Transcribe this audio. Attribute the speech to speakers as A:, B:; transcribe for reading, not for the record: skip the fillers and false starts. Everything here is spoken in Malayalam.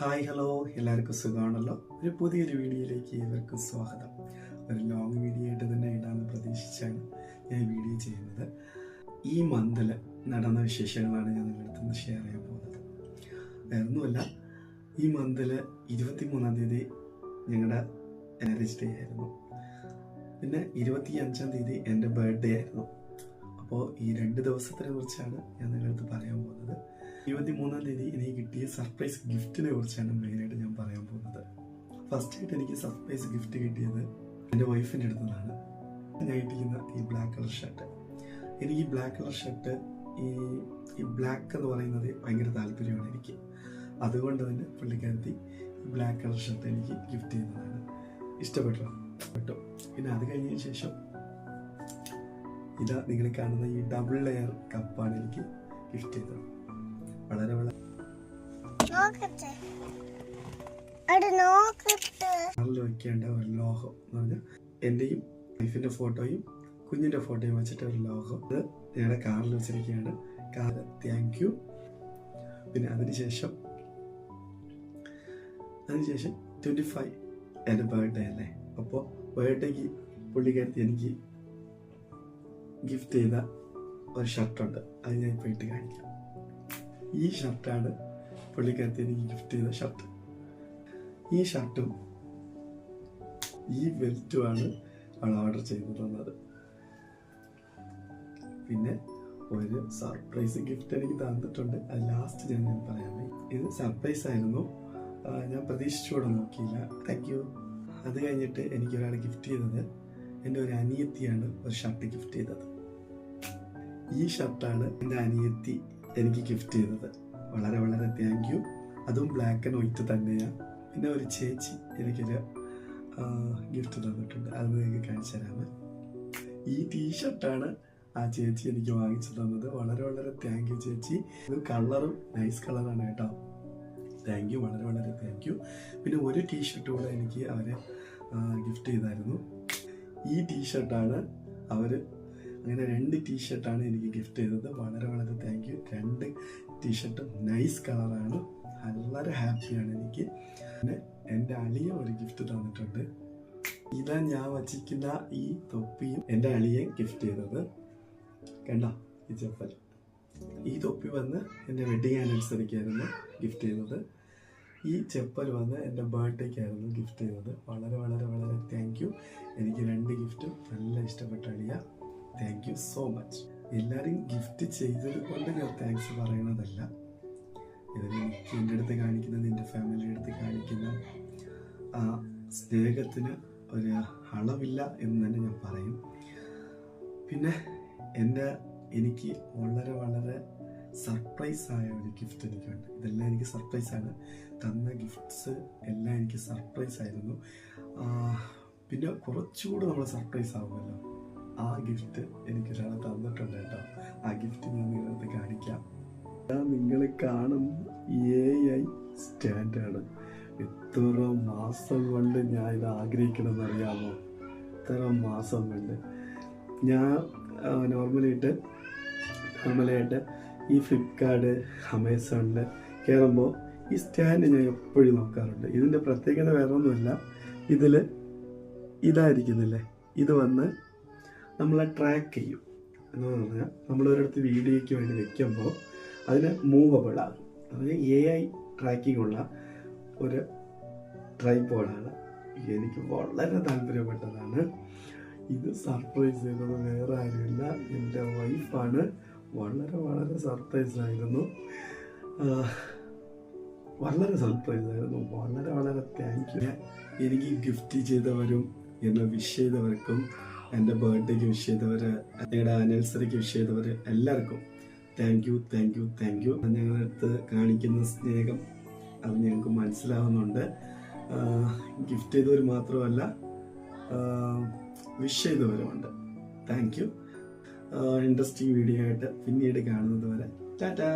A: ഹായ് ഹലോ, എല്ലാവർക്കും സുഖമാണല്ലോ. ഒരു പുതിയൊരു വീഡിയോയിലേക്ക് ഏവർക്കും സ്വാഗതം. ഒരു ലോങ് വീഡിയോ ആയിട്ട് തന്നെ ഇടാമെന്ന് പ്രതീക്ഷിച്ചാണ് ഞാൻ വീഡിയോ ചെയ്യുന്നത്. ഈ മന്തിൽ നടന്ന വിശേഷങ്ങളാണ് ഞാൻ നിങ്ങളുടെ അടുത്ത് ഷെയർ ചെയ്യാൻ പോകുന്നത്. വേറൊന്നുമല്ല, ഈ മന്തിൽ 23-ാം തീയതി ഞങ്ങളുടെ മാരേജ് ഡേ ആയിരുന്നു. പിന്നെ 25-ാം തീയതി എൻ്റെ ബർത്ത്ഡേ ആയിരുന്നു. അപ്പോൾ ഈ 2 ദിവസത്തിനെ കുറിച്ചാണ് ഞാൻ നിങ്ങളുടെ അടുത്ത് പറയാൻ പോകുന്നത്. 23-ാം തീയതി എനിക്ക് കിട്ടിയ സർപ്രൈസ് ഗിഫ്റ്റിനെ കുറിച്ചാണ് മെയിനായിട്ട് ഞാൻ പറയാൻ പോകുന്നത്. ഫസ്റ്റായിട്ട് എനിക്ക് സർപ്രൈസ് ഗിഫ്റ്റ് കിട്ടിയത് എൻ്റെ വൈഫിൻ്റെ അടുത്ത് നിന്നാണ്. ഞാൻ ഇട്ടിരിക്കുന്ന ഈ ബ്ലാക്ക് കളർ ഷർട്ട്. എനിക്ക് ഈ ബ്ലാക്ക് കളർ ഷർട്ട്, ഈ ബ്ലാക്ക് എന്ന് പറയുന്നത് ഭയങ്കര താല്പര്യമാണ് എനിക്ക്. അതുകൊണ്ട് തന്നെ പുള്ളിക്കാരത്തി ഈ ബ്ലാക്ക് കളർ ഷർട്ട് എനിക്ക് ഗിഫ്റ്റ് ചെയ്യുന്നതാണ്. ഇഷ്ടപ്പെട്ടു. പിന്നെ അത് കഴിഞ്ഞതിന് ശേഷം ഇതാ നിങ്ങൾ കാണുന്ന ഈ ഡബിൾ ലെയർ കപ്പാണ് എനിക്ക് ഗിഫ്റ്റ് ചെയ്തത്. വളരെ വളരെ വെക്കേണ്ട ഒരു ലോഹം എന്ന് പറഞ്ഞാൽ എന്റെയും വൈഫിന്റെ ഫോട്ടോയും കുഞ്ഞിന്റെ ഫോട്ടോയും വെച്ചിട്ട് ഒരു ലോഹം. ഇത് ഞങ്ങളുടെ കാറിൽ വെച്ചിരിക്കുകയാണ്. Car thank you. പിന്നെ അതിനുശേഷം 25 എൻ്റെ ബർത്ത്ഡേ അല്ലേ. അപ്പോൾ ബർത്ത്ഡേക്ക് പുള്ളിക്കാരത്തി എനിക്ക് ഗിഫ്റ്റ് ചെയ്ത ഒരു ഷർട്ടുണ്ട്. അത് ഞാൻ ഇപ്പോൾ ഇട്ട് കാണിക്കാം. ഈ ഷർട്ടാണ് പുള്ളിക്കാരത്തി എനിക്ക് ഗിഫ്റ്റ് ചെയ്ത ഷർട്ട്. ഈ ഷർട്ടും ഈ ബെൽറ്റുമാണ് അവൾ ഓർഡർ ചെയ്ത് തന്നത്. പിന്നെ ഒരു സർപ്രൈസ് ഗിഫ്റ്റ് എനിക്ക് തന്നിട്ടുണ്ട്. അത് ലാസ്റ്റ് ഞാൻ പറയാമേ. ഇത് സർപ്രൈസ് ആയിരുന്നു, ഞാൻ പ്രതീക്ഷിച്ചുകൂടെ നോക്കിയില്ല. Thank you. അത് കഴിഞ്ഞിട്ട് എനിക്ക് ഒരാൾ ഗിഫ്റ്റ് ചെയ്തത് എൻ്റെ ഒരു അനിയത്തിയാണ് ഒരു ഷർട്ട് ഗിഫ്റ്റ് ചെയ്തത്. ഈ ഷർട്ടാണ് എൻ്റെ അനിയത്തി എനിക്ക് ഗിഫ്റ്റ് ചെയ്തത്. വളരെ വളരെ താങ്ക് യു. അതും ബ്ലാക്ക് ആൻഡ് വൈറ്റ് തന്നെയാണ്. പിന്നെ ഒരു ചേച്ചി എനിക്കൊരു ഗിഫ്റ്റ് തന്നിട്ടുണ്ട്. അത് നിങ്ങൾക്ക് കാണിച്ചു തരാമേ. ഈ ടീഷർട്ടാണ് ആ ചേച്ചി എനിക്ക് വാങ്ങിച്ചു തന്നത്. വളരെ വളരെ താങ്ക് യു ചേച്ചി. ഇത് കളറും നൈസ് കളറാണ് കേട്ടോ. താങ്ക് യു, വളരെ വളരെ താങ്ക് യു. പിന്നെ ഒരു ടീഷർട്ട് കൂടെ എനിക്ക് അവർ ഗിഫ്റ്റ് ചെയ്തായിരുന്നു. ഈ ടീഷർട്ടാണ് അവർ അങ്ങനെ 2 ടീഷർട്ടാണ് എനിക്ക് ഗിഫ്റ്റ് ചെയ്തത്. വളരെ വളരെ താങ്ക് യു. 2 ടീഷർട്ടും നൈസ് കളറാണ്. വളരെ ഹാപ്പിയാണ് എനിക്ക്. പിന്നെ എൻ്റെ അളിയ ഒരു ഗിഫ്റ്റ് തന്നിട്ടുണ്ട്. ഇതാ ഞാൻ വച്ചിരിക്കുന്ന ഈ തൊപ്പിയും എൻ്റെ അളിയെ ഗിഫ്റ്റ് ചെയ്തത്. കണ്ടോ ഈ ചെപ്പൽ. ഈ തൊപ്പി വന്ന് എൻ്റെ വെഡിങ് ആനിവേഴ്സറിക്കായിരുന്നു ഗിഫ്റ്റ് ചെയ്തത്. ഈ ചെപ്പൽ വന്ന് എൻ്റെ ബർത്ത്ഡേക്കായിരുന്നു ഗിഫ്റ്റ് ചെയ്തത്. വളരെ വളരെ വളരെ താങ്ക് യു. എനിക്ക് 2 ഗിഫ്റ്റും നല്ല ഇഷ്ടപ്പെട്ട അളിയ. Thank you so much. എല്ലാവരും ഗിഫ്റ്റ് ചെയ്തത് കൊണ്ട് ഞാൻ താങ്ക്സ് പറയണതല്ല. ഇതിന് എനിക്ക് എൻ്റെ അടുത്ത് കാണിക്കുന്നത്, എൻ്റെ ഫാമിലിയുടെ അടുത്ത് കാണിക്കുന്ന സ്നേഹത്തിന് ഒരു അളവില്ല എന്ന് തന്നെ ഞാൻ പറയും. പിന്നെ എനിക്ക് വളരെ വളരെ സർപ്രൈസായ ഒരു ഗിഫ്റ്റ് എനിക്കുണ്ട്. ഇതെല്ലാം എനിക്ക് സർപ്രൈസാണ്. തന്ന ഗിഫ്റ്റ്സ് എല്ലാം എനിക്ക് സർപ്രൈസ് ആയിരുന്നു. പിന്നെ കുറച്ചുകൂടെ നമ്മൾ സർപ്രൈസ് ആവുമല്ലോ. ആ ഗിഫ്റ്റ് എനിക്കൊരാൾ തന്നിട്ടുണ്ട് കേട്ടോ. ആ ഗിഫ്റ്റ് ഞാൻ നിങ്ങളടുത്ത് കാണിക്കാം. നിങ്ങൾ കാണുന്ന AI സ്റ്റാൻഡാണ്. എത്ര മാസം കൊണ്ട് ഞാൻ ഇത് ആഗ്രഹിക്കണമെന്നറിയാമോ? എത്ര മാസം കൊണ്ട് ഞാൻ നോർമലായിട്ട് ഈ ഫ്ലിപ്കാർട്ട്, ആമസോണിൽ കയറുമ്പോൾ ഈ സ്റ്റാൻഡ് ഞാൻ എപ്പോഴും നോക്കാറുണ്ട്. ഇതിൻ്റെ പ്രത്യേകത വേറെ ഒന്നുമില്ല. ഇതായിരിക്കുന്നില്ലേ, ഇത് വന്ന് നമ്മളെ ട്രാക്ക് ചെയ്യും. എന്ന് പറഞ്ഞാൽ നമ്മളൊരിടത്ത് വീഡിയോയ്ക്ക് വേണ്ടി വെക്കുമ്പോൾ അതിന് മൂവബിൾ ആകും. അതിന് AI ട്രാക്കിംഗ് ഉള്ള ഒരു ട്രൈപോഡാണ്. എനിക്ക് വളരെ താല്പര്യപ്പെട്ടതാണ്. ഇത് സർപ്രൈസ് ചെയ്തത് വേറെ ആരുമില്ല, എൻ്റെ വൈഫാണ്. വളരെ വളരെ സർപ്രൈസ് ആയിരുന്നു. വളരെ സർപ്രൈസ് ആയിരുന്നു. വളരെ വളരെ താങ്ക് യു. എനിക്ക് ഗിഫ്റ്റ് ചെയ്തവരും എന്നെ വിഷ് ചെയ്തവർക്കും, എൻ്റെ ബർത്ത്ഡേക്ക് വിഷ് ചെയ്തവർ, ഞങ്ങളുടെ ആനിവേഴ്സറിക്ക് വിഷ് ചെയ്തവർ എല്ലാവർക്കും thank you thank you thank you. ഞങ്ങളുടെ അടുത്ത് കാണിക്കുന്ന സ്നേഹം അത് ഞങ്ങൾക്ക് മനസ്സിലാവുന്നുണ്ട്. ഗിഫ്റ്റ് ചെയ്തവർ മാത്രമല്ല, വിഷ് ചെയ്തവരുമുണ്ട്. Thank you. ഇൻട്രസ്റ്റിംഗ് വീഡിയോ ആയിട്ട് പിന്നീട് കാണുന്നത് വരെ ടാറ്റാ.